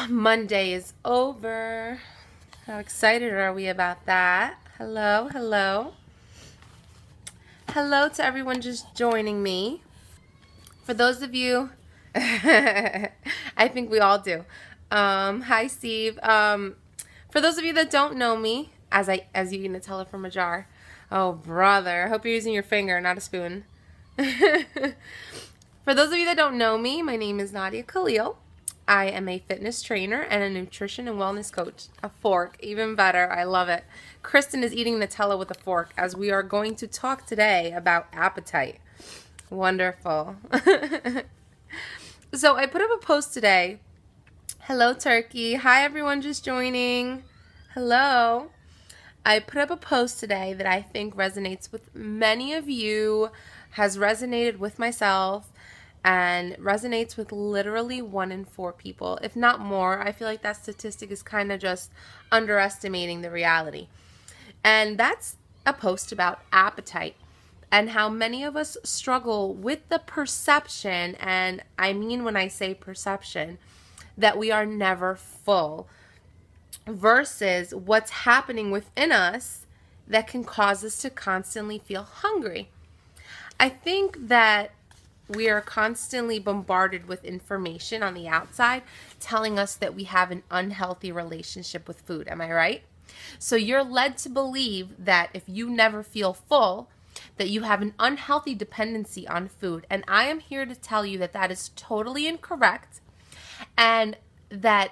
Monday is over. How excited are we about that? Hello, hello. Hello to everyone just joining me. For those of you, I think we all do. Hi, Steve. For those of you that don't know me, as you can tell it from a jar. Oh, brother. I hope you're using your finger, not a spoon. For those of you that don't know me, my name is Nadia Khalil. I am a fitness trainer and a nutrition and wellness coach. A fork, even better. I love it. Kristen is eating Nutella with a fork as we are going to talk today about appetite. Wonderful. So I put up a post today. Hello, Turkey. Hi, everyone just joining. Hello. I put up a post today that I think resonates with many of you, has resonated with myself, and resonates with literally 1 in 4 people, if not more. I feel like that statistic is kind of just underestimating the reality. And that's a post about appetite and how many of us struggle with the perception, and I mean when I say perception, that we are never full versus what's happening within us that can cause us to constantly feel hungry. I think that we are constantly bombarded with information on the outside telling us that we have an unhealthy relationship with food. Am I right? So you're led to believe that if you never feel full, that you have an unhealthy dependency on food. And I am here to tell you that that is totally incorrect, and that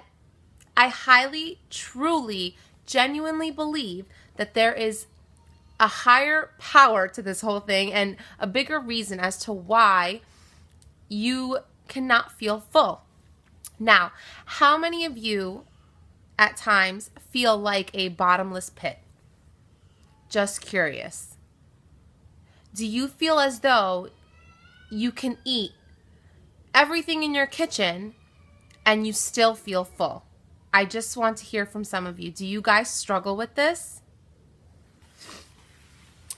I highly, truly, genuinely believe that there is a higher power to this whole thing and a bigger reason as to why you cannot feel full. Now, how many of you at times feel like a bottomless pit? Just curious. Do you feel as though you can eat everything in your kitchen and you still feel full? I just want to hear from some of you. Do you guys struggle with this?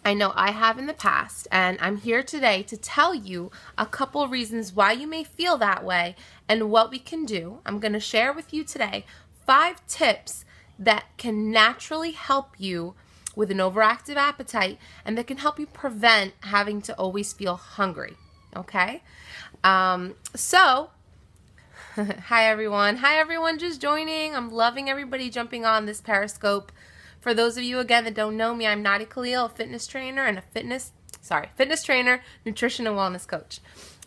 I know I have in the past, and I'm here today to tell you a couple reasons why you may feel that way and what we can do. I'm going to share with you today 5 tips that can naturally help you with an overactive appetite and that can help you prevent having to always feel hungry. Okay? Hi everyone. Hi everyone just joining. I'm loving everybody jumping on this periscope. For those of you, again, that don't know me, I'm Nadia Khalil, a fitness trainer and fitness trainer, nutrition and wellness coach.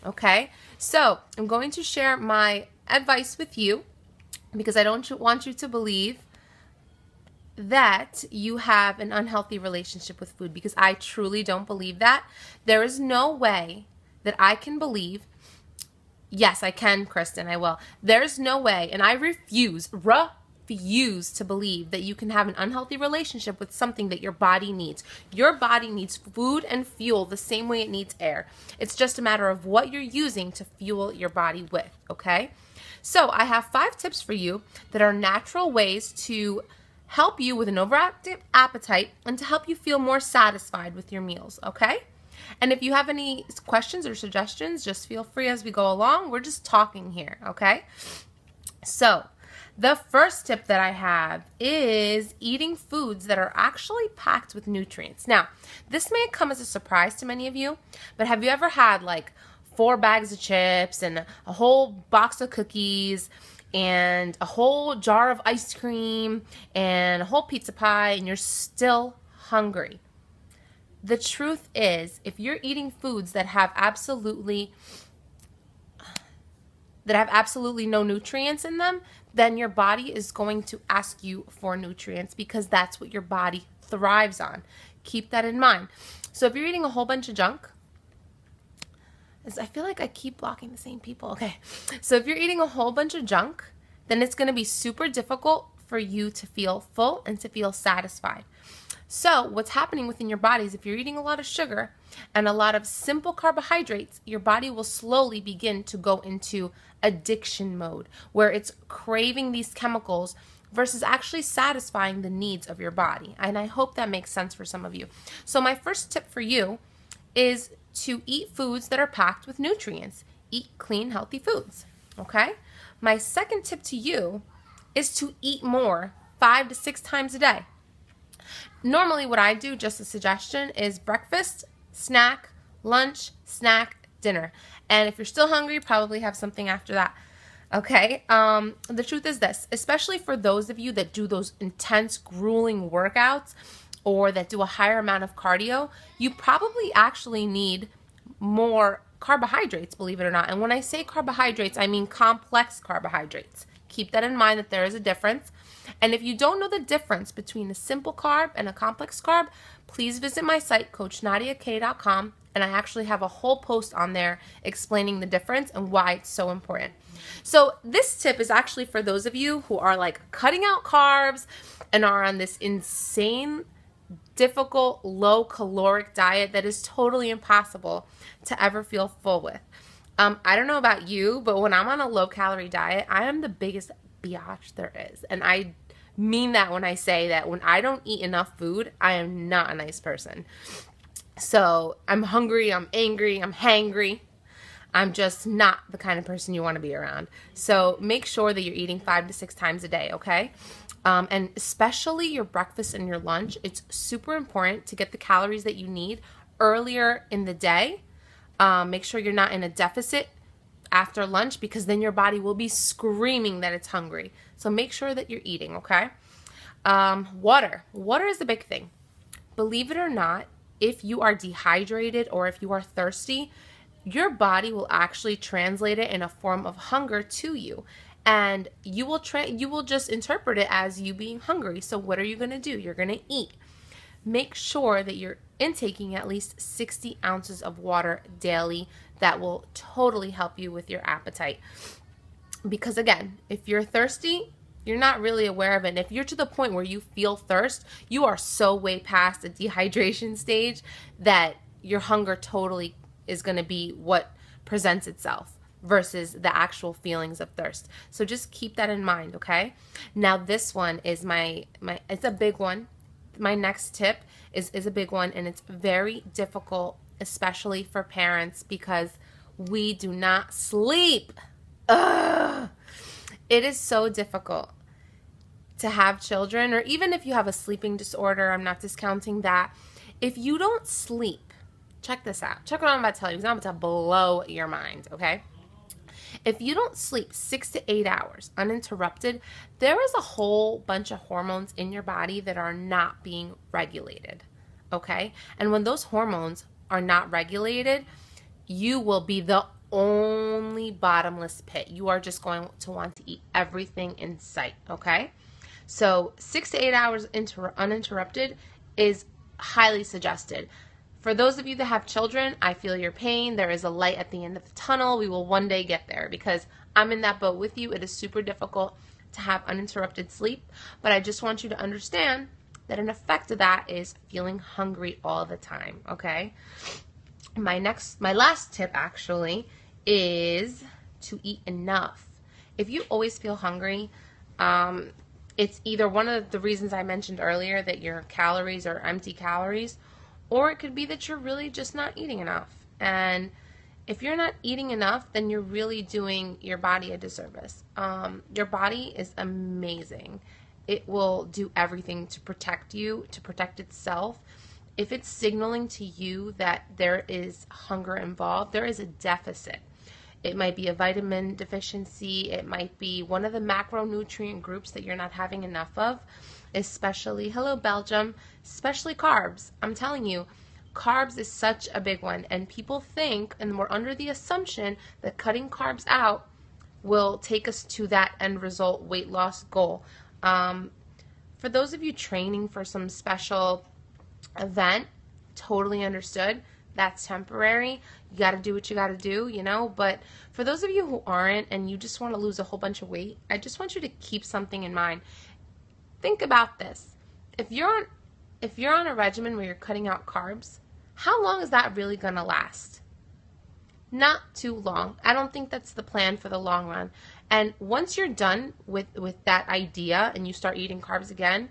Okay, so I'm going to share my advice with you because I don't want you to believe that you have an unhealthy relationship with food, because I truly don't believe that. There is no way that I can believe. Yes, I can, Kristen, I will. There's no way, and I refuse to believe that you can have an unhealthy relationship with something that your body needs. Your body needs food and fuel the same way it needs air. It's just a matter of what you're using to fuel your body with, okay? So I have 5 tips for you that are natural ways to help you with an overactive appetite and to help you feel more satisfied with your meals, okay? And if you have any questions or suggestions, just feel free as we go along. We're just talking here, okay? So the first tip that I have is eating foods that are actually packed with nutrients. Now, this may come as a surprise to many of you, but have you ever had like 4 bags of chips and a whole box of cookies and a whole jar of ice cream and a whole pizza pie and you're still hungry? The truth is, if you're eating foods that have absolutely no nutrients in them, then your body is going to ask you for nutrients because that's what your body thrives on. Keep that in mind. So if you're eating a whole bunch of junk, I feel like I keep blocking the same people. Okay. So if you're eating a whole bunch of junk, then it's going to be super difficult for you to feel full and to feel satisfied. So what's happening within your body is if you're eating a lot of sugar and a lot of simple carbohydrates, your body will slowly begin to go into addiction mode where it's craving these chemicals versus actually satisfying the needs of your body. And I hope that makes sense for some of you. So my first tip for you is to eat foods that are packed with nutrients. Eat clean, healthy foods, okay? My second tip to you is to eat more 5 to 6 times a day. Normally what I do, just a suggestion, is breakfast, snack, lunch, snack, dinner. And if you're still hungry, probably have something after that. Okay, the truth is this, especially for those of you that do those intense, grueling workouts or that do a higher amount of cardio, you probably actually need more carbohydrates, believe it or not. And when I say carbohydrates, I mean complex carbohydrates. Keep that in mind, that there is a difference. And if you don't know the difference between a simple carb and a complex carb, please visit my site, CoachNadiaK.com, and I actually have a whole post on there explaining the difference and why it's so important. So this tip is actually for those of you who are like cutting out carbs and are on this insane, difficult, low caloric diet that is totally impossible to ever feel full with. I don't know about you, but when I'm on a low calorie diet, I am the biggest biatch there is. And I mean that when I say that when I don't eat enough food, I am not a nice person. So I'm hungry, I'm angry, I'm hangry. I'm just not the kind of person you want to be around. So make sure that you're eating 5 to 6 times a day, okay? And especially your breakfast and your lunch, it's super important to get the calories that you need earlier in the day. Make sure you're not in a deficit after lunch, because then your body will be screaming that it's hungry. So make sure that you're eating, okay? Water. Water is the big thing. Believe it or not, if you are dehydrated or if you are thirsty, your body will actually translate it in a form of hunger to you. And you will just interpret it as you being hungry. So what are you going to do? You're going to eat. Make sure that you're intaking at least 60 ounces of water daily. That will totally help you with your appetite. Because again, if you're thirsty, you're not really aware of it. And if you're to the point where you feel thirst, you are so way past the dehydration stage that your hunger totally is going to be what presents itself versus the actual feelings of thirst. So just keep that in mind, okay? Now this one is it's a big one. My next tip is a big one, and it's very difficult, especially for parents, because we do not sleep. Ugh. It is so difficult to have children, or even if you have a sleeping disorder, I'm not discounting that. If you don't sleep, check this out. Check what I'm about to tell you, because I'm about to blow your mind, okay? If you don't sleep 6 to 8 hours uninterrupted, there is a whole bunch of hormones in your body that are not being regulated, okay? And when those hormones are not regulated, you will be the only bottomless pit. You are just going to want to eat everything in sight, okay? So 6 to 8 hours uninterrupted is highly suggested. For those of you that have children, I feel your pain. There is a light at the end of the tunnel. We will one day get there, because I'm in that boat with you. It is super difficult to have uninterrupted sleep, but I just want you to understand that an effect of that is feeling hungry all the time, okay? My last tip actually is to eat enough. If you always feel hungry, it's either one of the reasons I mentioned earlier, that your calories are empty calories, or it could be that you're really just not eating enough. And if you're not eating enough, then you're really doing your body a disservice. Your body is amazing. It will do everything to protect you, to protect itself. If it's signaling to you that there is hunger involved, there is a deficit. It might be a vitamin deficiency. It might be one of the macronutrient groups that you're not having enough of, especially, hello Belgium, especially carbs. I'm telling you, carbs is such a big one. And people think, and we're under the assumption, that cutting carbs out will take us to that end result weight loss goal. For those of you training for some special event, totally understood. That's temporary. You got to do what you got to do, you know. But for those of you who aren't and you just want to lose a whole bunch of weight, I just want you to keep something in mind. Think about this. If you're on a regimen where you're cutting out carbs, how long is that really going to last? Not too long. I don't think that's the plan for the long run. And once you're done with that idea and you start eating carbs again,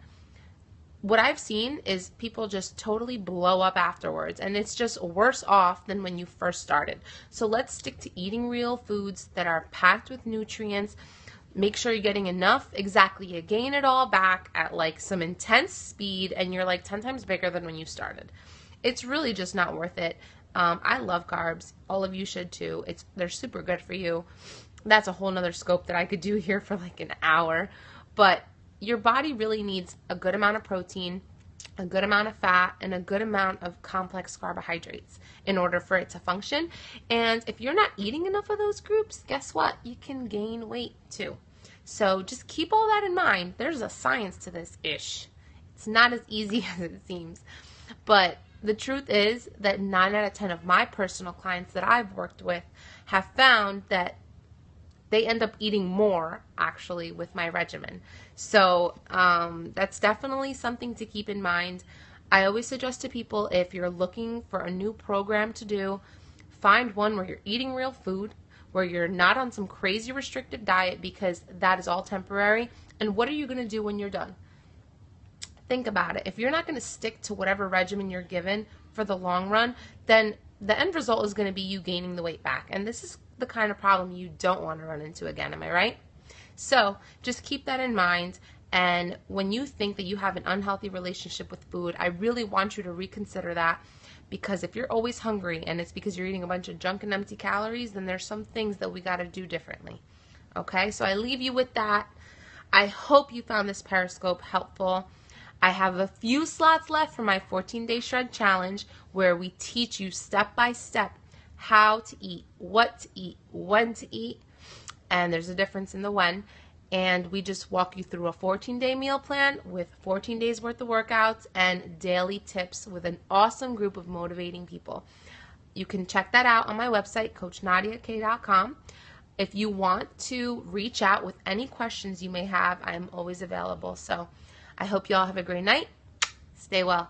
what I've seen is people just totally blow up afterwards, and it's just worse off than when you first started. So let's stick to eating real foods that are packed with nutrients. Make sure you're getting enough. Exactly. You gain it all back at like some intense speed and you're like 10 times bigger than when you started. It's really just not worth it. I love carbs. All of you should too. They're super good for you. That's a whole nother scope that I could do here for like an hour. But your body really needs a good amount of protein, a good amount of fat, and a good amount of complex carbohydrates in order for it to function. And if you're not eating enough of those groups, guess what? You can gain weight too. So just keep all that in mind. There's a science to this ish. It's not as easy as it seems. But the truth is that 9 out of 10 of my personal clients that I've worked with have found that they end up eating more actually with my regimen. So that's definitely something to keep in mind. I always suggest to people, if you're looking for a new program to do, find one where you're eating real food, where you're not on some crazy restrictive diet, because that is all temporary. And what are you going to do when you're done? Think about it. If you're not going to stick to whatever regimen you're given for the long run, then the end result is going to be you gaining the weight back. And this is the kind of problem you don't want to run into again. Am I right? So just keep that in mind. And when you think that you have an unhealthy relationship with food, I really want you to reconsider that. Because if you're always hungry and it's because you're eating a bunch of junk and empty calories, then there's some things that we got to do differently. Okay, so I leave you with that. I hope you found this Periscope helpful. I have a few slots left for my 14-day shred challenge, where we teach you step by step how to eat, what to eat, when to eat, and there's a difference in the when. And we just walk you through a 14-day meal plan with 14 days worth of workouts and daily tips with an awesome group of motivating people. You can check that out on my website, CoachNadiaK.com. If you want to reach out with any questions you may have, I'm always available. So I hope you all have a great night. Stay well.